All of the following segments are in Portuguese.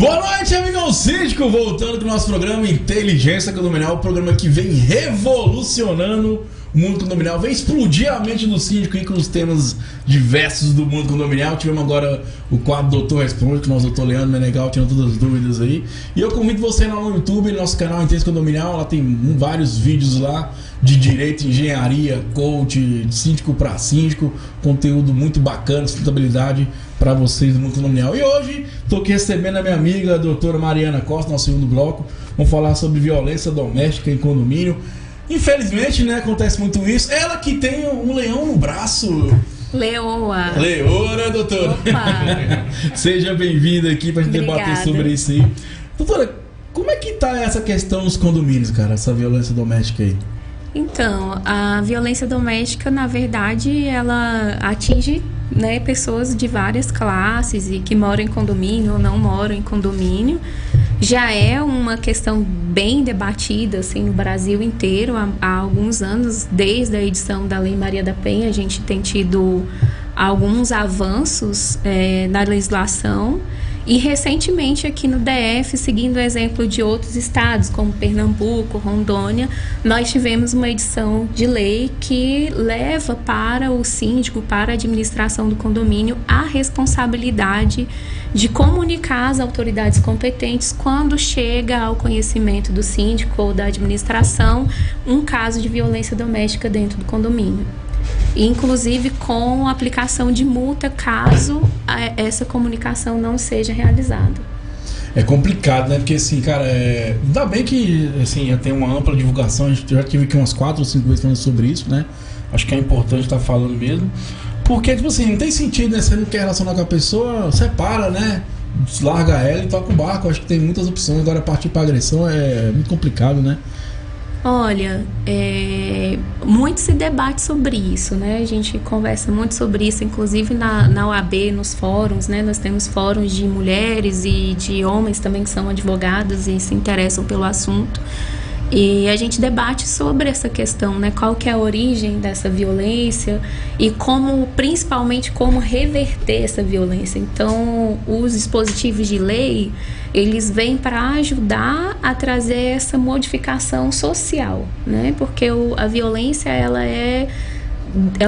Boa noite, amigão síndico, voltando com o nosso programa Inteligência Condominial, o programa que vem revolucionando o mundo condominial, vem explodir a mente do síndico aí com os temas diversos do mundo condominial. Tivemos agora o quadro Doutor Responde, com o nosso doutor Leandro Menegal, tirando todas as dúvidas aí. E eu convido você lá no YouTube, nosso canal Inteligência Condominial, lá tem vários vídeos lá de direito, engenharia, coach, de síndico para síndico, conteúdo muito bacana, sustentabilidade para vocês do mundo condominial. E hoje estou aqui recebendo a minha amiga, a doutora Mariana Costa, nosso segundo bloco. Vamos falar sobre violência doméstica em condomínio. Infelizmente, né, acontece muito isso. Ela que tem um leão no braço. Leoa. Leoa, né, doutora? Opa. Seja bem-vinda aqui pra gente debater sobre isso aí. Doutora, como é que tá essa questão nos condomínios, cara, essa violência doméstica aí? Então, a violência doméstica, na verdade, ela atinge, né, pessoas de várias classes e que moram em condomínio ou não moram em condomínio. Já é uma questão bem debatida assim, no Brasil inteiro há alguns anos. Desde a edição da Lei Maria da Penha, a gente tem tido alguns avanços na legislação. E recentemente aqui no DF, seguindo o exemplo de outros estados, como Pernambuco, Rondônia, nós tivemos uma edição de lei que leva para o síndico, para a administração do condomínio, a responsabilidade de comunicar às autoridades competentes quando chega ao conhecimento do síndico ou da administração um caso de violência doméstica dentro do condomínio. Inclusive com aplicação de multa caso essa comunicação não seja realizada. É complicado, né? Porque assim, cara, ainda bem que assim, tem uma ampla divulgação. A gente já tive aqui umas 4 ou 5 vezes falando sobre isso, né? Acho que é importante estar falando mesmo. Porque, tipo assim, não tem sentido, né? Você não quer relacionar com a pessoa, separa, né? Larga ela e toca o barco. Acho que tem muitas opções. Agora partir para agressão é muito complicado, né? Olha, muito se debate sobre isso, né? A gente conversa muito sobre isso, inclusive na OAB, nos fóruns, né? Nós temos fóruns de mulheres e de homens também que são advogados e se interessam pelo assunto. E a gente debate sobre essa questão, né? Qual que é a origem dessa violência e principalmente como reverter essa violência. Então, os dispositivos de lei, eles vêm para ajudar a trazer essa modificação social, né? Porque a violência, ela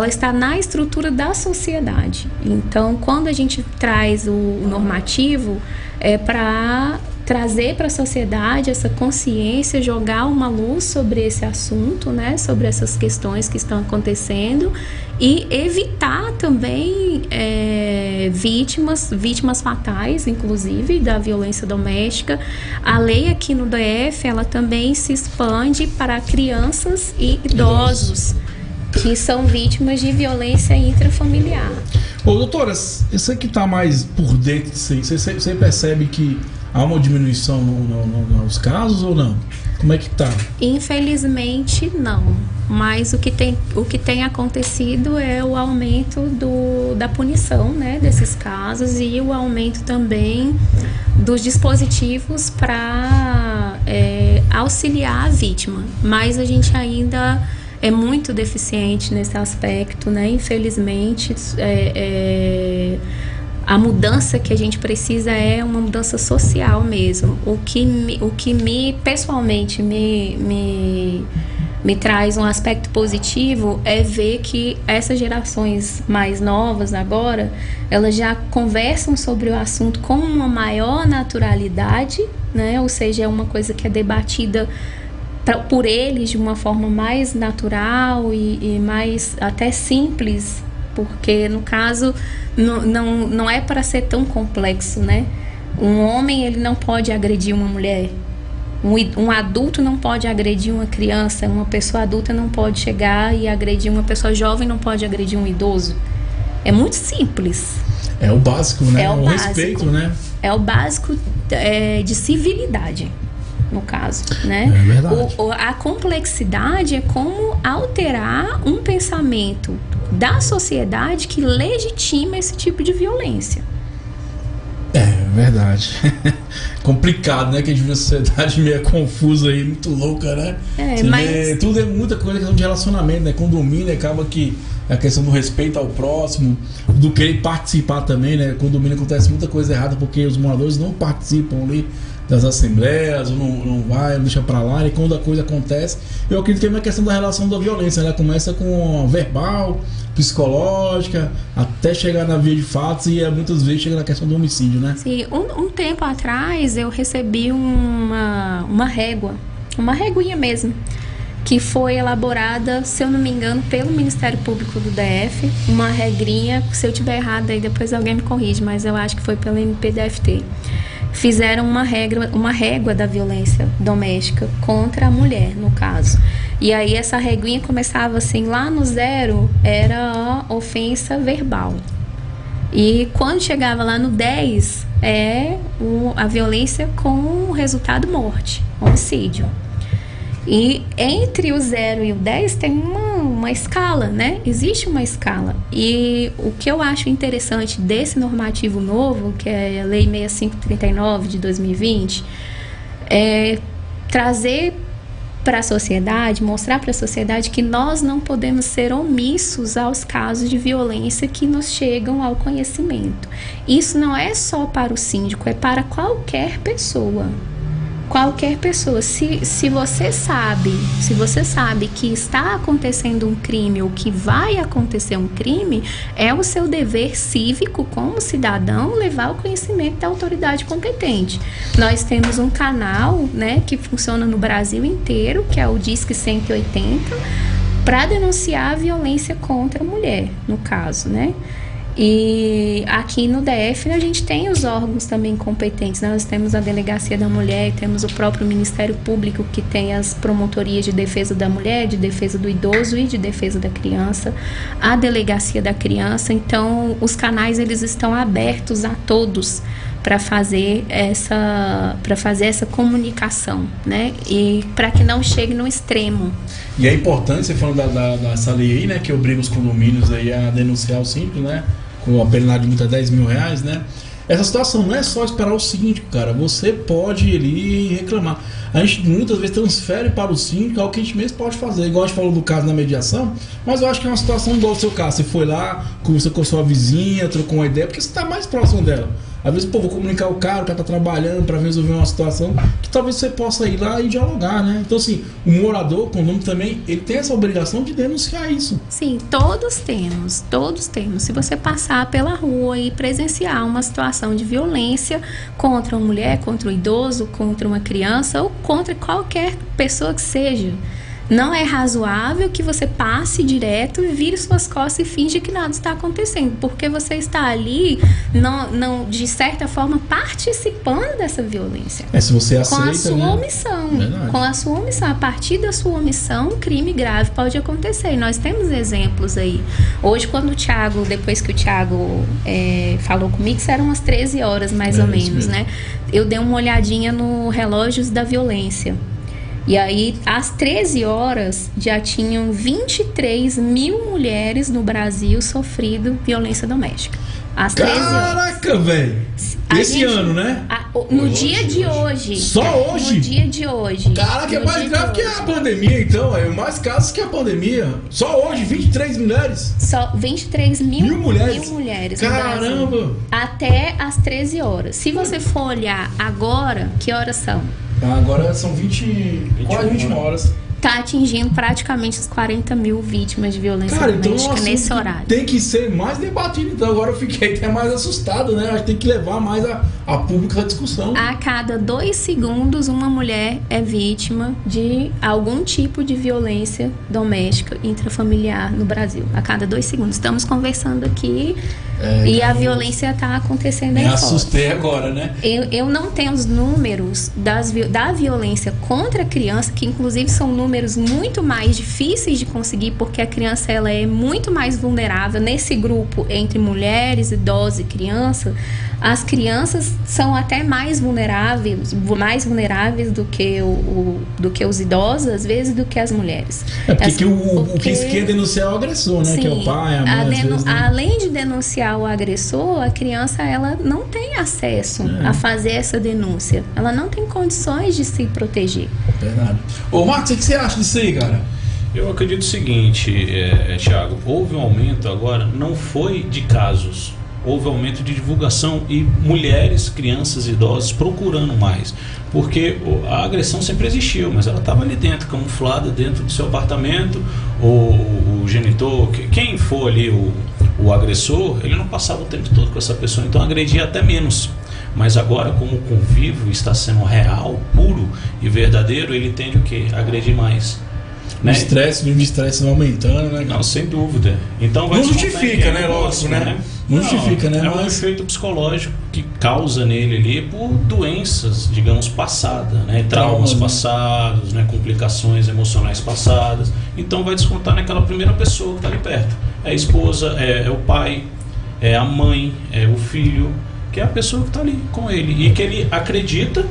está na estrutura da sociedade. Então, quando a gente traz o normativo, é para trazer para a sociedade essa consciência, jogar uma luz sobre esse assunto, né, sobre essas questões que estão acontecendo e evitar também vítimas fatais, inclusive, da violência doméstica. A lei aqui no DF, ela também se expande para crianças e idosos que são vítimas de violência intrafamiliar. Ô, doutora, você que está mais por dentro disso aí, você percebe que há uma diminuição nos casos ou não? Como é que tá? Infelizmente, não. Mas o que tem acontecido é o aumento da punição, né, desses casos e o aumento também dos dispositivos para auxiliar a vítima. Mas a gente ainda é muito deficiente nesse aspecto, né? Infelizmente, a mudança que a gente precisa é uma mudança social mesmo. O que pessoalmente me traz um aspecto positivo é ver que essas gerações mais novas agora, elas já conversam sobre o assunto com uma maior naturalidade, né? Ou seja, é uma coisa que é debatida por eles de uma forma mais natural e mais até simples, porque no caso não é para ser tão complexo, né? Um homem, ele não pode agredir uma mulher, um adulto não pode agredir uma criança, uma pessoa adulta não pode chegar e agredir uma pessoa jovem, não pode agredir um idoso. É muito simples. É o básico, né? É o básico. Respeito, né? É o básico de civilidade, no caso, né? É verdade. A complexidade é como alterar um pensamento da sociedade que legitima esse tipo de violência. É verdade. Complicado, né? Que a gente vive uma sociedade meio confusa aí, muito louca, né? Mas tudo é muita coisa, questão de relacionamento, né? Condomínio acaba que a questão do respeito ao próximo, do querer participar também, né? Condomínio acontece muita coisa errada porque os moradores não participam ali das assembleias, ou não vai, deixa pra lá, e quando a coisa acontece, eu acredito que é uma questão da relação da violência, né? Começa com verbal, psicológica, até chegar na via de fatos e muitas vezes chega na questão do homicídio, né? Sim, um tempo atrás eu recebi uma régua, uma reguinha mesmo, que foi elaborada, se eu não me engano, pelo Ministério Público do DF, uma regrinha, se eu tiver errado aí depois alguém me corrige, mas eu acho que foi pelo MPDFT. Fizeram uma régua da violência doméstica contra a mulher, no caso. E aí essa reguinha começava assim, lá no 0 era a ofensa verbal. E quando chegava lá no 10, a violência com resultado morte, homicídio. E entre o 0 e o 10 tem uma escala, né? Existe uma escala. E o que eu acho interessante desse normativo novo, que é a Lei 6539 de 2020, é trazer para a sociedade, mostrar para a sociedade que nós não podemos ser omissos aos casos de violência que nos chegam ao conhecimento. Isso não é só para o síndico, é para qualquer pessoa. Qualquer pessoa, se você sabe que está acontecendo um crime ou que vai acontecer um crime, é o seu dever cívico como cidadão levar o conhecimento da autoridade competente. Nós temos um canal, né, que funciona no Brasil inteiro, que é o Disque 180, para denunciar a violência contra a mulher, no caso, né? E aqui no DF a gente tem os órgãos também competentes, né? Nós temos a Delegacia da Mulher, temos o próprio Ministério Público que tem as promotorias de defesa da mulher, de defesa do idoso e de defesa da criança, a Delegacia da Criança. Então os canais eles estão abertos a todos para fazer essa comunicação, né? E para que não chegue no extremo. E é importante, você falando dessa lei aí, né, que obriga os condomínios aí a denunciar o síndico, né, com a penalidade de multa de R$10 mil, né? Essa situação não é só esperar o síndico, cara. Você pode ir ali e reclamar. A gente muitas vezes transfere para o síndico algo que a gente mesmo pode fazer. Igual a gente falou do caso na mediação, mas eu acho que é uma situação igual ao seu caso. Você foi lá, conversou com a sua vizinha, trocou uma ideia, porque você está mais próximo dela. Às vezes, vou comunicar o cara tá trabalhando para resolver uma situação que talvez você possa ir lá e dialogar, né? Então, assim, o morador, o condomínio também, ele tem essa obrigação de denunciar isso. Sim, todos temos. Se você passar pela rua e presenciar uma situação de violência contra uma mulher, contra um idoso, contra uma criança ou contra qualquer pessoa que seja, não é razoável que você passe direto e vire suas costas e finge que nada está acontecendo, porque você está ali, não, de certa forma, participando dessa violência. Se você aceita, com a sua, né? omissão. Verdade. Com a sua omissão. A partir da sua omissão, um crime grave pode acontecer. E nós temos exemplos aí. Hoje, depois que o Thiago falou comigo, isso eram umas 13 horas, mais ou menos, né? Eu dei uma olhadinha no Relógios da Violência. E aí, às 13 horas, já tinham 23 mil mulheres no Brasil sofrido violência doméstica. Às 13 horas. Caraca, velho! Esse ano, né? No dia de hoje. Só hoje? No dia de hoje. Caraca, é mais grave que a pandemia, então. É mais casos que a pandemia. Só hoje, 23 mulheres? Só 23 mil mulheres. Mil mulheres. Caramba! Até às 13 horas. Se você for olhar agora, que horas são? Agora são 21 horas. Está atingindo praticamente as 40 mil vítimas de violência doméstica nesse horário. Tem que ser mais debatido, então. Agora eu fiquei até mais assustado, né? Acho que tem que levar mais a público essa discussão. A cada 2 segundos, uma mulher é vítima de algum tipo de violência doméstica intrafamiliar no Brasil. A cada 2 segundos. Estamos conversando aqui e a violência está acontecendo aí fora. Me assustei agora, né? Eu não tenho os números da violência contra a criança, que inclusive são números muito mais difíceis de conseguir, porque a criança ela é muito mais vulnerável. Nesse grupo entre mulheres, idosos e criança, as crianças são até mais vulneráveis do que os idosos, às vezes, do que as mulheres. Porque o que quer denunciar é o agressor, né? Sim, que é o pai, a mãe, às vezes, né? Além de denunciar o agressor, a criança ela não tem acesso a fazer essa denúncia. Ela não tem condições de se proteger. Verdade. Ô, Marcos, o que você acha disso aí, cara? Eu acredito o seguinte, Thiago, houve um aumento agora, não foi de casos, houve aumento de divulgação e mulheres, crianças, idosos procurando mais, porque a agressão sempre existiu, mas ela estava ali dentro, camuflada dentro do seu apartamento, o genitor, quem for ali o agressor, ele não passava o tempo todo com essa pessoa, então agredia até menos. Mas agora, como o convívio está sendo real, puro e verdadeiro, ele tende o quê? Agredir mais. O estresse, o nível de estresse vai aumentando, né? Não, sem dúvida. Então vai não justifica, né? Lógico, né? Não justifica, né? É um efeito psicológico que causa nele ali por doenças, digamos, passadas, né? Traumas passados, né? Complicações emocionais passadas. Então vai descontar naquela primeira pessoa que está ali perto. É a esposa, é o pai, é a mãe, é o filho, que é a pessoa que está ali com ele e que ele acredita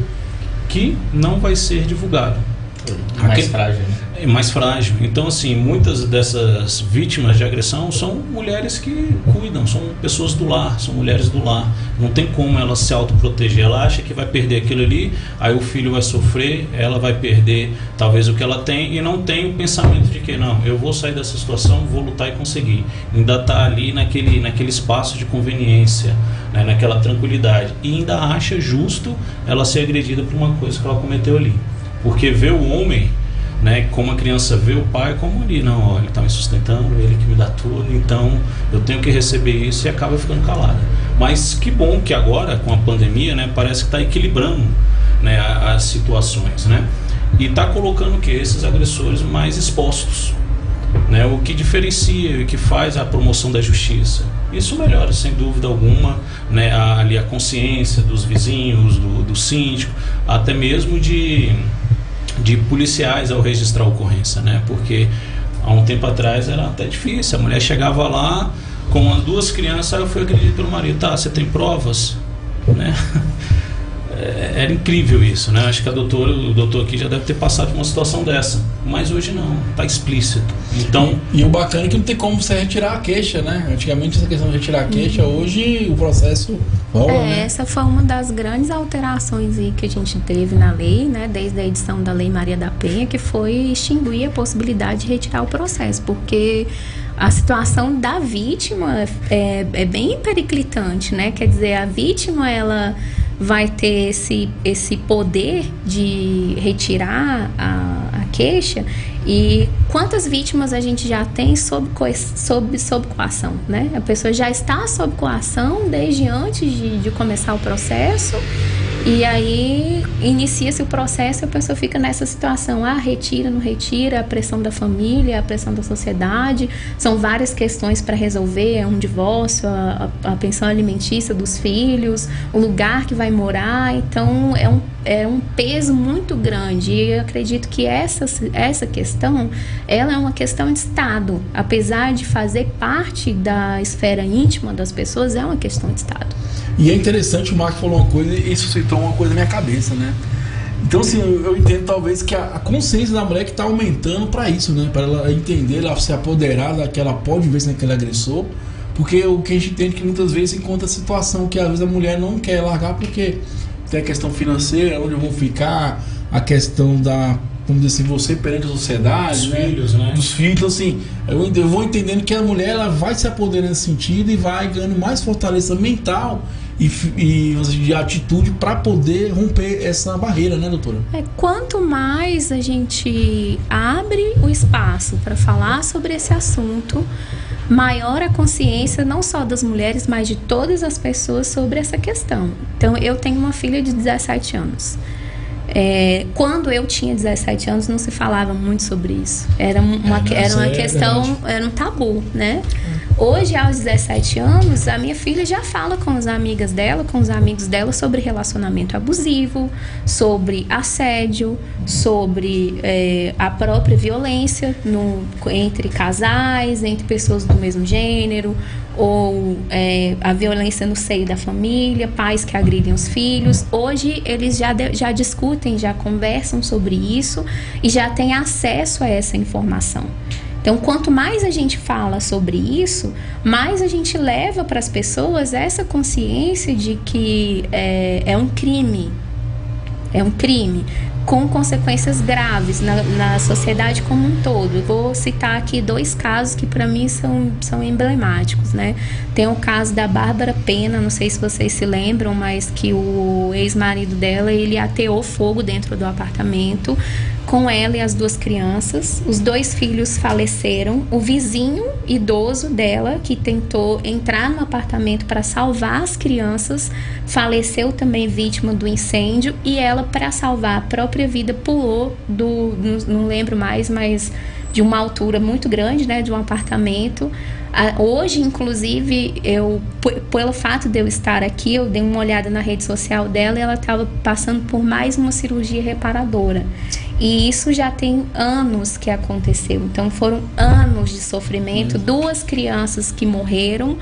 que não vai ser divulgado. Mais frágil, né? É mais frágil. Então, assim, muitas dessas vítimas de agressão são mulheres que cuidam, são pessoas do lar, são mulheres do lar. Não tem como ela se autoproteger. Ela acha que vai perder aquilo ali, aí o filho vai sofrer, ela vai perder talvez o que ela tem e não tem o pensamento de que não, eu vou sair dessa situação, vou lutar e conseguir. Ainda está ali naquele espaço de conveniência, né, naquela tranquilidade. E ainda acha justo ela ser agredida por uma coisa que ela cometeu ali. Porque vê o homem, né, como a criança vê o pai, como ali, não, ó, ele está me sustentando, ele que me dá tudo, então eu tenho que receber isso, e acaba ficando calada. Mas que bom que agora, com a pandemia, né, parece que está equilibrando, né, as situações, né, e está colocando que esses agressores mais expostos, né, o que diferencia e que faz a promoção da justiça. Isso melhora, sem dúvida alguma, né, ali a consciência dos vizinhos, do síndico, até mesmo de policiais ao registrar a ocorrência, né? Porque há um tempo atrás era até difícil, a mulher chegava lá com as duas crianças, eu fui agredido pelo marido, tá, você tem provas? Né? Era incrível isso, né? Acho que o doutor aqui já deve ter passado por uma situação dessa, mas hoje não, está explícito. Então, e o bacana é que não tem como você retirar a queixa, né? Antigamente essa questão de retirar a queixa, hoje o processo rola, né? Essa foi uma das grandes alterações aí que a gente teve na lei, né? Desde a edição da Lei Maria da Penha, que foi extinguir a possibilidade de retirar o processo, porque a situação da vítima é bem periclitante, né? Quer dizer, a vítima, ela vai ter esse poder de retirar a queixa, e quantas vítimas a gente já tem sob coação, né? A pessoa já está sob coação desde antes de começar o processo, e aí inicia-se o processo e a pessoa fica nessa situação, retira, não retira, a pressão da família, a pressão da sociedade, são várias questões para resolver, é um divórcio, a pensão alimentícia dos filhos, o lugar que vai morar, então é um peso muito grande, e eu acredito que essa questão, ela é uma questão de Estado, apesar de fazer parte da esfera íntima das pessoas, é uma questão de Estado. E é interessante, o Marco falou uma coisa e isso suscitou uma coisa na minha cabeça, né? Então, assim, eu entendo talvez que a consciência da mulher que está aumentando para isso, né? Para ela entender, ela se apoderar da que ela pode ver naquele agressor, porque o que a gente entende que muitas vezes encontra a situação que às vezes a mulher não quer largar porque tem a questão financeira, onde vão ficar, a questão da, vamos dizer assim, você perante a sociedade, dos filhos, né? Dos filhos, assim, eu vou entendendo que a mulher ela vai se apoderando nesse sentido e vai ganhando mais fortaleza mental e de atitude para poder romper essa barreira, né, doutora? Quanto mais a gente abre o espaço para falar sobre esse assunto, maior a consciência não só das mulheres, mas de todas as pessoas sobre essa questão. Então, eu tenho uma filha de 17 anos. Quando eu tinha 17 anos, não se falava muito sobre isso. Era uma questão, era um tabu, né? Hoje, aos 17 anos, a minha filha já fala com as amigas dela, com os amigos dela, sobre relacionamento abusivo, sobre assédio, sobre a própria violência entre casais, entre pessoas do mesmo gênero, ou a violência no seio da família, pais que agridem os filhos. Hoje eles já discutem, já conversam sobre isso e já têm acesso a essa informação. Então, quanto mais a gente fala sobre isso, mais a gente leva para as pessoas essa consciência de que é um crime. É um crime. com consequências graves na sociedade como um todo. Eu vou citar aqui 2 casos que para mim são emblemáticos, né? Tem o caso da Bárbara Pena, não sei se vocês se lembram, mas que o ex-marido dela, ele ateou fogo dentro do apartamento com ela e as 2 crianças. Os 2 filhos faleceram. O vizinho idoso dela, que tentou entrar no apartamento para salvar as crianças, faleceu também vítima do incêndio, e ela, para salvar a própria vida, pulou não lembro mais, mas de uma altura muito grande, né, de um apartamento. Hoje, inclusive, pelo fato de eu estar aqui, eu dei uma olhada na rede social dela e ela estava passando por mais uma cirurgia reparadora. E isso já tem anos que aconteceu. Então, foram anos de sofrimento, 2 crianças que morreram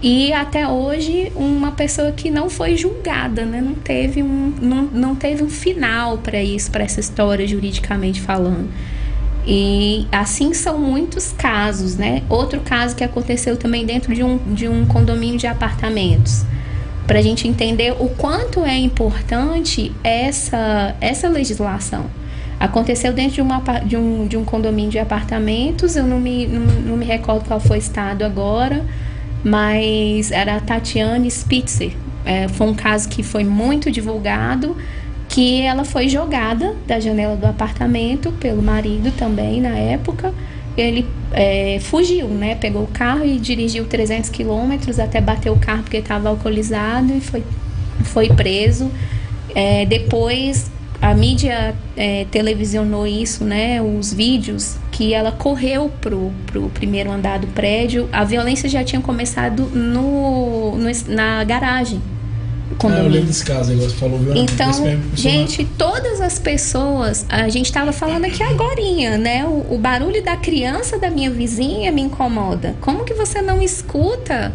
e até hoje uma pessoa que não foi julgada, né? Não teve um final para isso, para essa história, juridicamente falando. E assim são muitos casos, né? Outro caso que aconteceu também dentro de um condomínio de apartamentos, para a gente entender o quanto é importante essa legislação. Aconteceu dentro de um condomínio de apartamentos, eu não me recordo qual foi o estado agora, mas era a Tatiane Spitzer. Foi um caso que foi muito divulgado, que ela foi jogada da janela do apartamento pelo marido também na época. Ele fugiu, né? Pegou o carro e dirigiu 300 quilômetros até bater o carro porque estava alcoolizado e foi preso. Depois a mídia televisionou isso, né? Os vídeos que ela correu pro primeiro andar do prédio. A violência já tinha começado na garagem. Eu lembro desse caso, você falou. Então, gente, todas as pessoas, a gente estava falando aqui agorinha, né? O barulho da criança da minha vizinha me incomoda. Como que você não escuta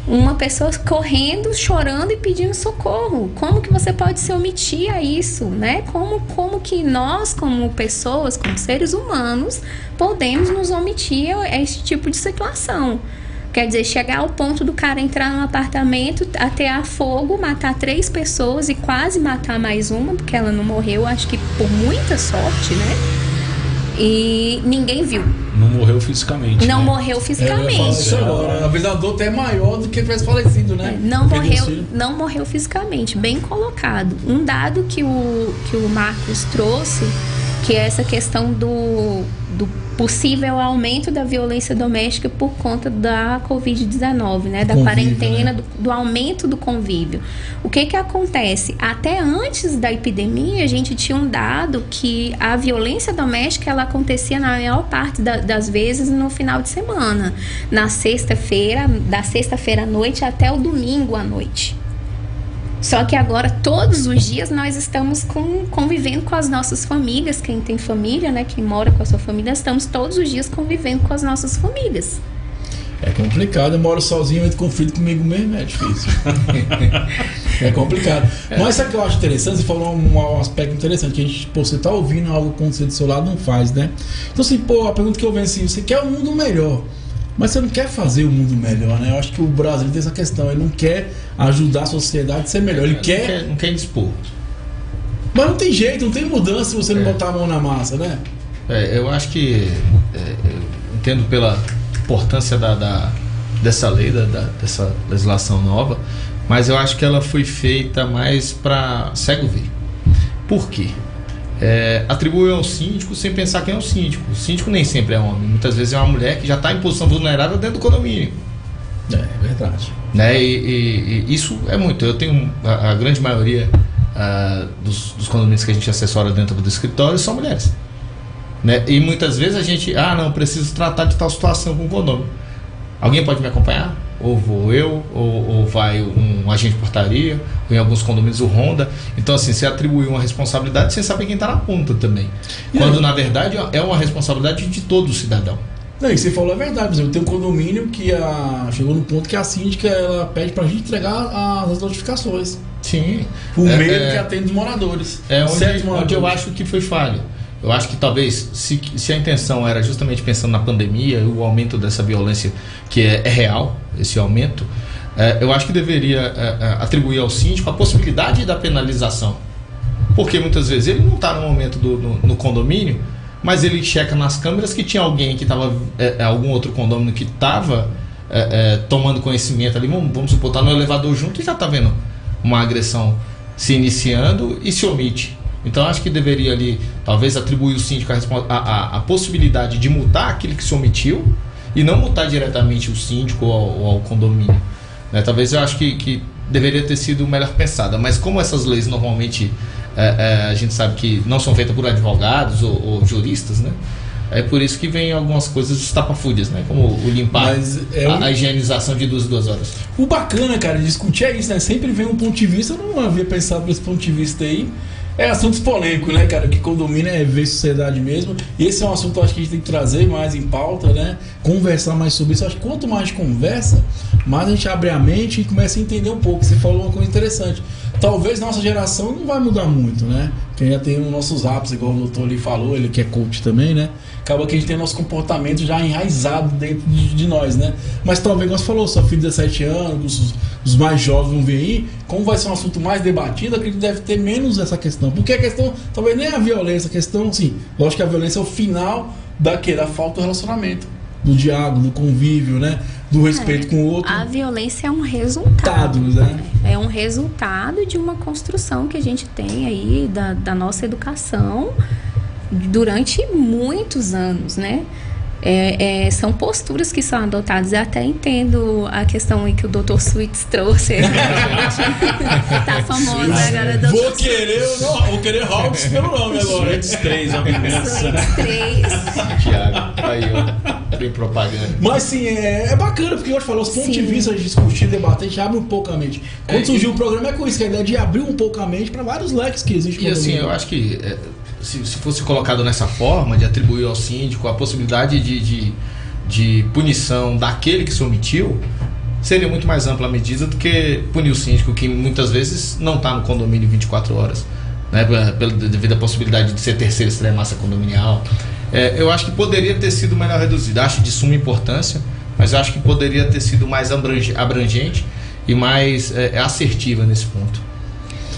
uma pessoa correndo, chorando e pedindo socorro? Como que você pode se omitir a isso, né? Como que nós, como pessoas, como seres humanos, podemos nos omitir a esse tipo de situação? Quer dizer, chegar ao ponto do cara entrar num apartamento, atear fogo, matar 3 pessoas e quase matar mais uma, porque ela não morreu, acho que por muita sorte, né? E ninguém viu. Não morreu fisicamente. Não né? morreu fisicamente. Agora, a vez a dor até é maior do que tivesse falecido, né? Não morreu fisicamente. Bem colocado. Um dado que o Marcos trouxe, que é essa questão do possível aumento da violência doméstica por conta da Covid-19, né? Da quarentena, né? Do aumento do convívio. O que acontece? Até antes da epidemia, a gente tinha um dado que a violência doméstica, ela acontecia na maior parte das vezes no final de semana. Na sexta-feira, da sexta-feira à noite até o domingo à noite. Só que agora, todos os dias, nós estamos convivendo com as nossas famílias. Quem tem família, né? Quem mora com a sua família, estamos todos os dias convivendo com as nossas famílias. É complicado, eu moro sozinho, entro em conflito comigo mesmo, é difícil. É complicado. Mas sabe o que eu acho interessante? Você falou um aspecto interessante, que a gente, você tá ouvindo algo acontecer do seu lado, não faz, né? Então assim, a pergunta que eu venho assim, você quer um mundo melhor, mas você não quer fazer o mundo melhor, né? Eu acho que o Brasil tem essa questão, ele não quer ajudar a sociedade a ser melhor, ele não quer dispor. Mas não tem jeito, não tem mudança se você não botar a mão na massa, né? Eu acho que entendo pela importância dessa lei, dessa legislação nova, mas eu acho que ela foi feita mais para cego ver. Por quê? Atribuiu ao síndico sem pensar quem é o síndico. O síndico nem sempre é homem, muitas vezes é uma mulher que já está em posição vulnerável dentro do condomínio. É verdade. Né? E isso é muito. Eu tenho a grande maioria dos condomínios que a gente assessora dentro do escritório são mulheres. Né? E muitas vezes a gente, não, preciso tratar de tal situação com o condomínio. Alguém pode me acompanhar? Ou vou eu, ou vai um agente de portaria, ou em alguns condomínios o Ronda. Então assim, você atribuiu uma responsabilidade sem saber quem está na ponta também. Quando na verdade é uma responsabilidade de todo o cidadão. Não, e você falou a verdade, por exemplo, tem um condomínio que chegou no ponto que a síndica ela pede pra gente entregar as notificações. Sim. Por meio que atende os moradores. Onde eu acho que foi falha. Eu acho que talvez, se a intenção era justamente pensando na pandemia e o aumento dessa violência, que é real, esse aumento, eu acho que deveria atribuir ao síndico a possibilidade da penalização. Porque muitas vezes ele não está no momento no condomínio, mas ele checa nas câmeras que tinha alguém que estava, algum outro condomínio que estava tomando conhecimento ali, vamos supor, está no elevador junto e já está vendo uma agressão se iniciando e se omite. Então acho que deveria ali, talvez, atribuir o síndico a possibilidade de multar aquele que se omitiu e não multar diretamente o síndico ou ao condomínio, né? Talvez eu acho que deveria ter sido melhor pensada, mas como essas leis normalmente a gente sabe que não são feitas por advogados ou juristas, né? É por isso que vem algumas coisas estapafúrdias, né? Como o limpar, a higienização de 2 horas. O bacana, cara, de discutir é isso, né? Sempre vem um ponto de vista, eu não havia pensado por esse ponto de vista aí. É assuntos polêmicos, né, cara? Que condomínio é ver sociedade mesmo. E esse é um assunto que eu acho que a gente tem que trazer mais em pauta, né? Conversar mais sobre isso. Eu acho que quanto mais a gente conversa, mais a gente abre a mente e começa a entender um pouco. Você falou uma coisa interessante. Talvez nossa geração não vai mudar muito, né? Porque já tem os nossos hábitos, igual o doutor ali falou, ele que é coach também, né? Acaba que a gente tem nosso comportamento já enraizado dentro de nós, né? Mas talvez, como você falou, sua filha de 17 anos, os mais jovens vão vir aí, como vai ser um assunto mais debatido, acredito que deve ter menos essa questão. Porque a questão, talvez nem a violência, a questão, assim, lógico que a violência é o final da falta do relacionamento, do diálogo, do convívio, né? Do respeito com o outro. A violência é um resultado, né? É um resultado de uma construção que a gente tem aí da nossa educação durante muitos anos, né? São posturas que são adotadas. Eu até entendo a questão aí que o Dr. Sweets trouxe. Tá famoso, né, agora? Vou querer Hawks pelo nome agora. Sweets 3, amigo. Sweets 3. Tiago, aí, ó. Tem propaganda. Mas sim, é bacana, porque eu te falou, os pontos de vista, a gente discutir, debater, a gente abre um pouco a mente. Quando surgiu o programa é com isso, que a ideia de abrir um pouco a mente para vários leques que existem. E assim, eu acho que se fosse colocado dessa forma, de atribuir ao síndico a possibilidade de punição daquele que se omitiu, seria muito mais ampla a medida do que punir o síndico, que muitas vezes não está no condomínio 24 horas, né, devido à possibilidade de ser terceira extrema-massa condominial. Eu acho que poderia ter sido melhor reduzido. Acho de suma importância, mas eu acho que poderia ter sido mais abrangente e mais assertiva nesse ponto.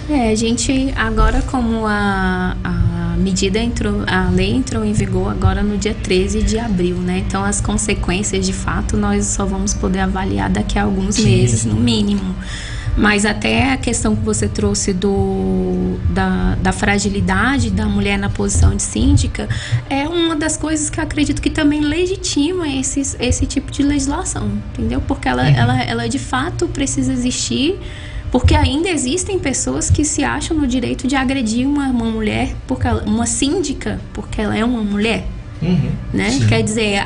A gente agora, como a medida a lei entrou em vigor agora no dia 13 de abril, né? Então as consequências, de fato, nós só vamos poder avaliar daqui a alguns meses, no mínimo. Mas até a questão que você trouxe da fragilidade da mulher na posição de síndica é uma das coisas que eu acredito que também legitima esse tipo de legislação, entendeu? Porque ela de fato precisa existir, porque ainda existem pessoas que se acham no direito de agredir uma mulher, uma síndica, porque ela é uma mulher. Né? Quer dizer,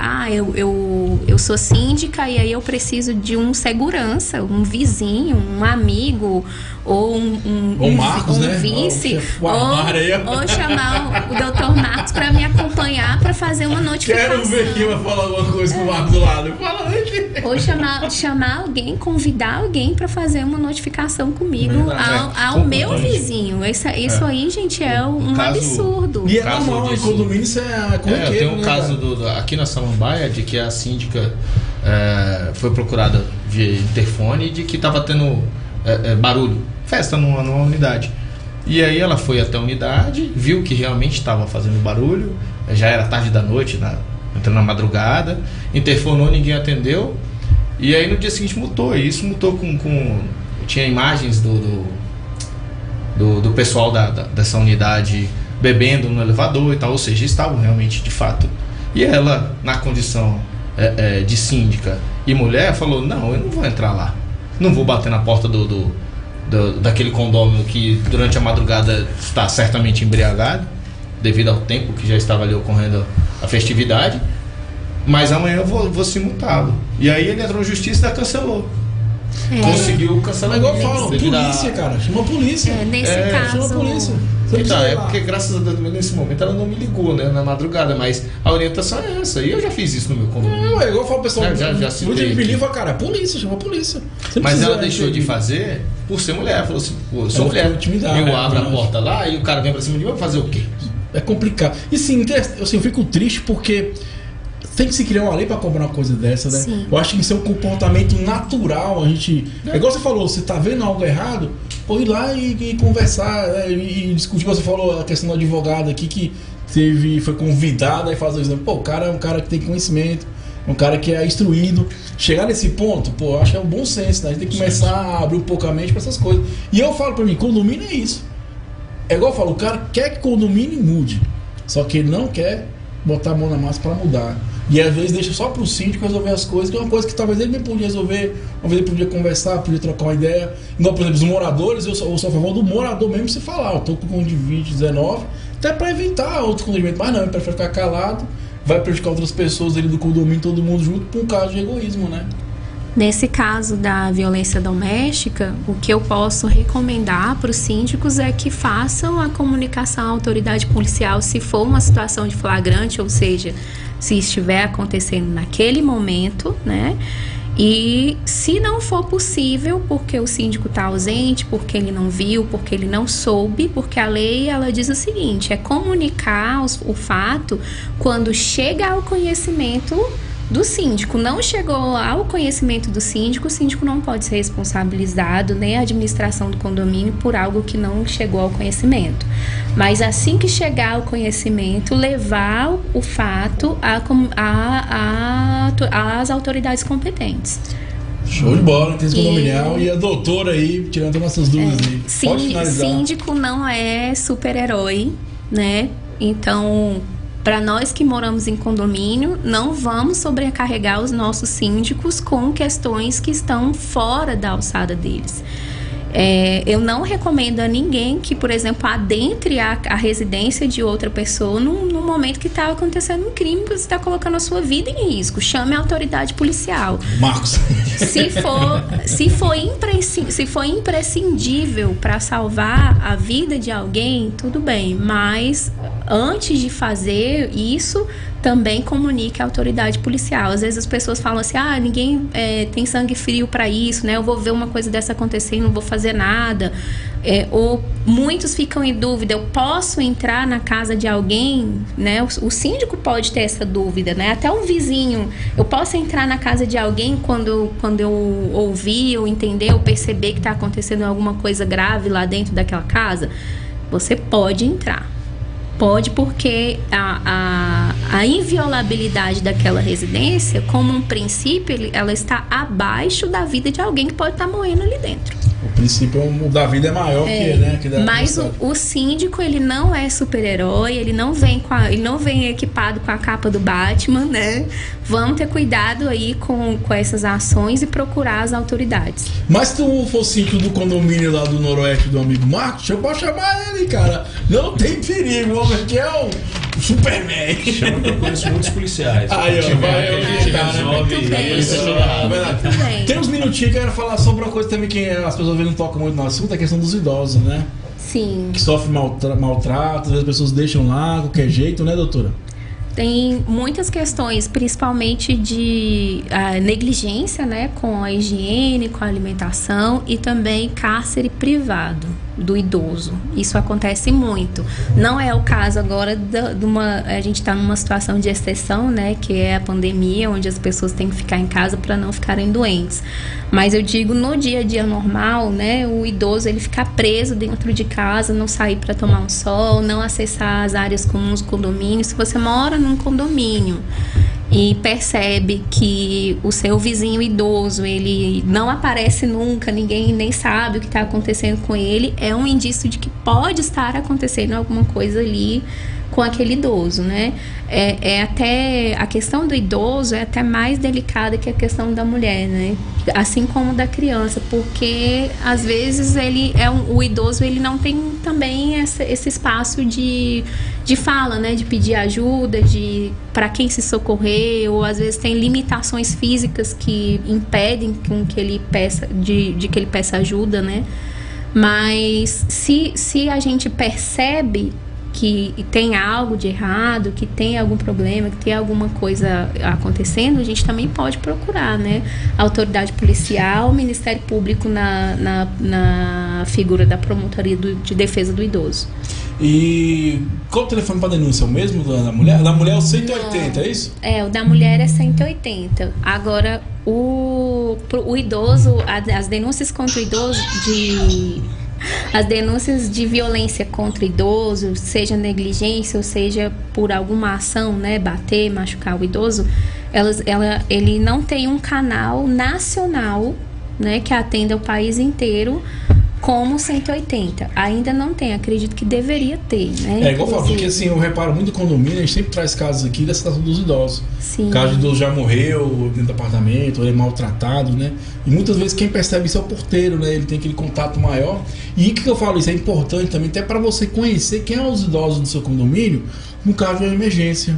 eu sou síndica e aí eu preciso de um segurança, um vizinho, um amigo ou um Marcos, um né? vice ou chamar o Dr. Marcos para me acompanhar para fazer uma notificação. Quero ver quem vai falar alguma coisa com o Marcos do lado. Fala aí. Ou chamar alguém, convidar alguém para fazer uma notificação comigo ao meu vizinho. Isso aí, gente, é um absurdo. E é normal, em condomínio isso é corriqueiro. Tem um caso aqui na Samambaia de que a síndica foi procurada via interfone de que estava tendo barulho, festa numa unidade. E aí ela foi até a unidade, viu que realmente estava fazendo barulho, já era tarde da noite, entrando na madrugada, interfonou, ninguém atendeu, e aí no dia seguinte multou. E isso multou com tinha imagens do pessoal dessa unidade bebendo no elevador e tal, ou seja, estavam realmente de fato. E ela, na condição de síndica e mulher, falou: não, eu não vou entrar lá, não vou bater na porta daquele condômino que durante a madrugada está certamente embriagado, devido ao tempo que já estava ali ocorrendo a festividade, mas amanhã eu vou se multá-lo. E aí ele entrou na justiça e ainda cancelou. Conseguiu cancelar. Mas igual eu falo, polícia, cara, chama a polícia. Nesse caso, chama a polícia. Então, porque graças a Deus nesse momento ela não me ligou, né, na madrugada, mas a orientação é essa. E eu já fiz isso no meu condomínio. Igual eu falo, pessoal, já citei. Muito de fala, cara, polícia, chama a polícia. Mas ela deixou de fazer por ser mulher. Falou assim: pô, eu sou mulher. Eu abro a porta lá e o cara vem pra cima de mim, vai fazer o quê? É complicado. E sim, eu fico triste porque tem que se criar uma lei pra cobrar uma coisa dessa, né? Sim. Eu acho que isso é um comportamento natural. É igual você falou, você tá vendo algo errado, Pô, ir lá e conversar, né, e discutir. Você falou a questão do advogado aqui que foi convidado a fazer o exame. Pô, o cara é um cara que tem conhecimento, é um cara que é instruído. Chegar nesse ponto, pô, eu acho que é um bom senso, né? A gente tem que começar a abrir um pouco a mente pra essas coisas. E eu falo pra mim, condomínio é isso. É igual eu falo, o cara quer que condomínio mude, só que ele não quer botar a mão na massa pra mudar. E às vezes deixa só pro síndico resolver as coisas, que é uma coisa que talvez ele nem podia resolver, uma vez ele podia conversar, podia trocar uma ideia. Igual, por exemplo, os moradores, eu sou a favor do morador mesmo se falar, eu tô com o Convite 19, até pra evitar outros condomínios, mas não, ele prefere ficar calado, vai prejudicar outras pessoas ali do condomínio, todo mundo junto, por um caso de egoísmo, né? Nesse caso da violência doméstica, o que eu posso recomendar para os síndicos é que façam a comunicação à autoridade policial se for uma situação de flagrante, ou seja, se estiver acontecendo naquele momento, né? E se não for possível, porque o síndico está ausente, porque ele não viu, porque ele não soube, porque a lei ela diz o seguinte, é comunicar o fato quando chega ao conhecimento do síndico. Não chegou ao conhecimento do síndico, o síndico não pode ser responsabilizado, nem a administração do condomínio, por algo que não chegou ao conhecimento. Mas assim que chegar ao conhecimento, levar o fato às autoridades competentes. Show de bola, tem esse condominial. E a doutora aí, tirando todas nossas dúvidas aí. Pode finalizar. Síndico não é super-herói, né? Então, para nós que moramos em condomínio, não vamos sobrecarregar os nossos síndicos com questões que estão fora da alçada deles. Eu não recomendo a ninguém que, por exemplo, adentre a residência de outra pessoa no momento que está acontecendo um crime, que você está colocando a sua vida em risco. Chame a autoridade policial. Marcos. Se for imprescindível para salvar a vida de alguém, tudo bem. Mas antes de fazer isso, também comunique à autoridade policial. Às vezes as pessoas falam assim, ninguém tem sangue frio para isso, né? Eu vou ver uma coisa dessa acontecer e não vou fazer nada. Ou muitos ficam em dúvida, eu posso entrar na casa de alguém, né? O síndico pode ter essa dúvida, né? Até um vizinho, eu posso entrar na casa de alguém quando eu ouvir, ou entender, ou perceber que está acontecendo alguma coisa grave lá dentro daquela casa? Você pode entrar. Pode, porque a inviolabilidade daquela residência, como um princípio, ela está abaixo da vida de alguém que pode estar morrendo ali dentro. O princípio da vida é maior mas o síndico, ele não é super-herói, ele não vem equipado com a capa do Batman, né? Vamos ter cuidado aí com essas ações e procurar as autoridades. Mas se tu for síndico do condomínio lá do Noroeste do amigo Marcos, eu posso chamar ele, cara. Não tem perigo, o homem aqui é o Superman. Chama que eu conheço muitos policiais. Aí, ó, tem uns minutinhos que eu quero falar sobre uma coisa também que as pessoas não tocam muito no assunto, a questão dos idosos, né? Sim. Que sofrem maltrato, às vezes as pessoas deixam lá, de qualquer jeito, né, doutora? Tem muitas questões, principalmente de negligência, né, com a higiene, com a alimentação, e também cárcere privado do idoso. Isso acontece muito. Não é o caso agora a gente está numa situação de exceção, né, que é a pandemia, onde as pessoas têm que ficar em casa para não ficarem doentes. Mas eu digo, no dia a dia normal, né, o idoso ele ficar preso dentro de casa, não sair para tomar um sol, não acessar as áreas comuns do condomínio. Se você mora num condomínio e percebe que o seu vizinho idoso, ele não aparece nunca, ninguém nem sabe o que está acontecendo com ele, é um indício de que pode estar acontecendo alguma coisa ali com aquele idoso, né? Até a questão do idoso é até mais delicada que a questão da mulher, né? Assim como da criança, porque às vezes o idoso ele não tem também esse espaço de fala, né? De pedir ajuda, para quem se socorrer, ou às vezes tem limitações físicas que impedem que ele peça que ele peça ajuda, né? Mas se a gente percebe que tem algo de errado, que tem algum problema, que tem alguma coisa acontecendo, a gente também pode procurar, né? A autoridade policial, o Ministério Público na figura da Promotoria de Defesa do Idoso. E qual o telefone para denúncia? O mesmo da mulher? Da mulher é o 180, é isso? O da mulher é 180. Agora, o idoso, as denúncias contra o idoso As denúncias de violência contra idoso, seja negligência ou seja por alguma ação, né, bater, machucar o idoso, ele não tem um canal nacional, né, que atenda o país inteiro como 180. Ainda não tem, acredito que deveria ter, né? Igual eu falo, porque assim, eu reparo muito condomínio, a gente sempre traz casos aqui da situação dos idosos. Sim. O caso do idoso já morreu dentro do apartamento, ou ele é maltratado, né? E muitas vezes quem percebe isso é o porteiro, né? Ele tem aquele contato maior. E o que eu falo? Isso é importante também, até para você conhecer quem é os idosos do seu condomínio, no caso de uma emergência.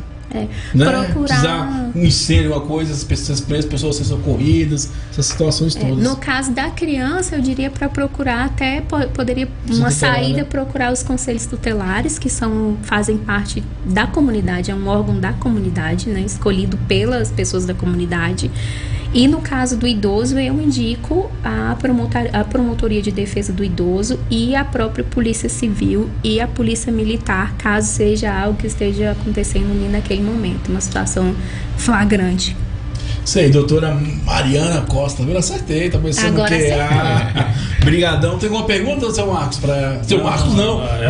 Né? Precisar um incêndio, uma coisa, as pessoas serem socorridas, essas situações todas. No caso da criança, eu diria para procurar até poderia uma saída, né? Procurar os conselhos tutelares, que fazem parte da comunidade, é um órgão da comunidade, né? Escolhido pelas pessoas da comunidade. E no caso do idoso, eu indico a Promotoria de Defesa do Idoso e a própria Polícia Civil e a Polícia Militar, caso seja algo que esteja acontecendo ali naquele momento, uma situação flagrante. Sei, doutora Mariana Costa, eu acertei, tá pensando agora que brigadão. Tem alguma pergunta, seu Marcos?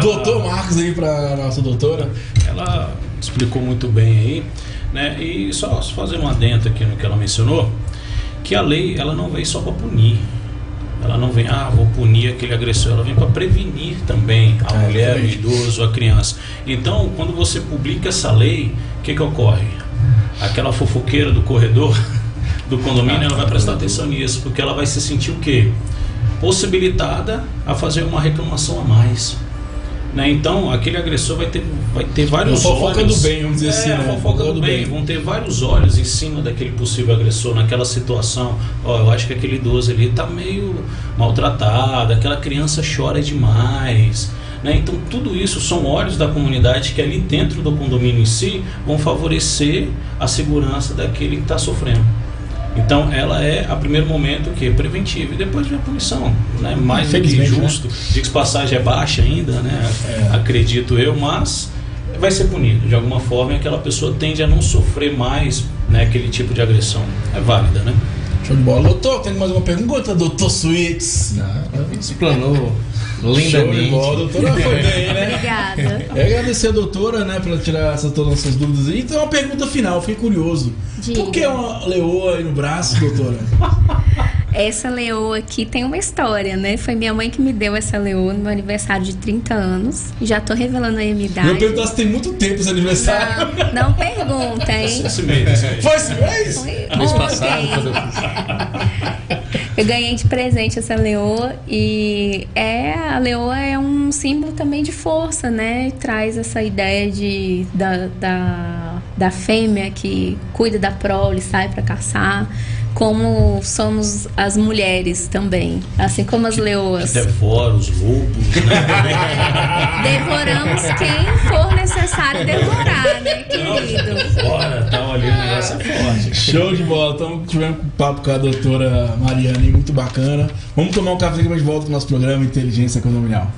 Doutor Marcos aí pra nossa doutora? Ela explicou muito bem aí, né? E só fazer um adendo aqui no que ela mencionou, que a lei, ela não vem só para punir. Ela não vem, vou punir aquele agressor. Ela vem para prevenir também a mulher, o idoso, a criança. Então, quando você publica essa lei, o que ocorre? Aquela fofoqueira do corredor do condomínio, ela vai prestar atenção nisso, porque ela vai se sentir o quê? Possibilitada a fazer uma reclamação a mais. Né? Então, aquele agressor vai ter vários olhos. Fofoca do bem, vamos dizer assim. Né? Fofoca do bem. Vão ter vários olhos em cima daquele possível agressor, naquela situação. Eu acho que aquele idoso ali está meio maltratado, aquela criança chora demais. Né? Então, tudo isso são olhos da comunidade que ali dentro do condomínio em si vão favorecer a segurança daquele que está sofrendo. Então, ela é, a primeiro momento, o quê? Preventiva. E depois vem a punição, né? Mais do que justo. Né? Diz que passagem é baixa ainda, né? Acredito eu, mas vai ser punido. De alguma forma, aquela pessoa tende a não sofrer mais, né, aquele tipo de agressão. É válida, né? Show de bola. Doutor, tem mais uma pergunta, doutor Suítes? Explanou lindamente. Show de bola, doutora, foi bem, né? Obrigada. Eu agradecer a doutora, né, pela tirar todas essas dúvidas aí. Então, uma pergunta final, fiquei curioso. Diga. Por que uma leoa aí no braço, doutora? Essa leoa aqui tem uma história, né? Foi minha mãe que me deu essa leoa no meu aniversário de 30 anos. Já tô revelando aí a minha idade. Eu perguntar se tem muito tempo esse aniversário. Não pergunta, hein? Esse mês. Foi esse mês? Mês passado, eu ganhei de presente essa leoa e a leoa é um símbolo também de força, né? Traz essa ideia da fêmea que cuida da prole, sai para caçar, como somos as mulheres também, assim como as leoas. Devora os lobos, né? Devoramos quem for necessário devorar, né, querido? Devora, tá ali, o negócio é forte. Show de bola. Então, tivemos um papo com a doutora Mariana aí, muito bacana. Vamos tomar um café que a gente volta com o nosso programa Inteligência Condominial.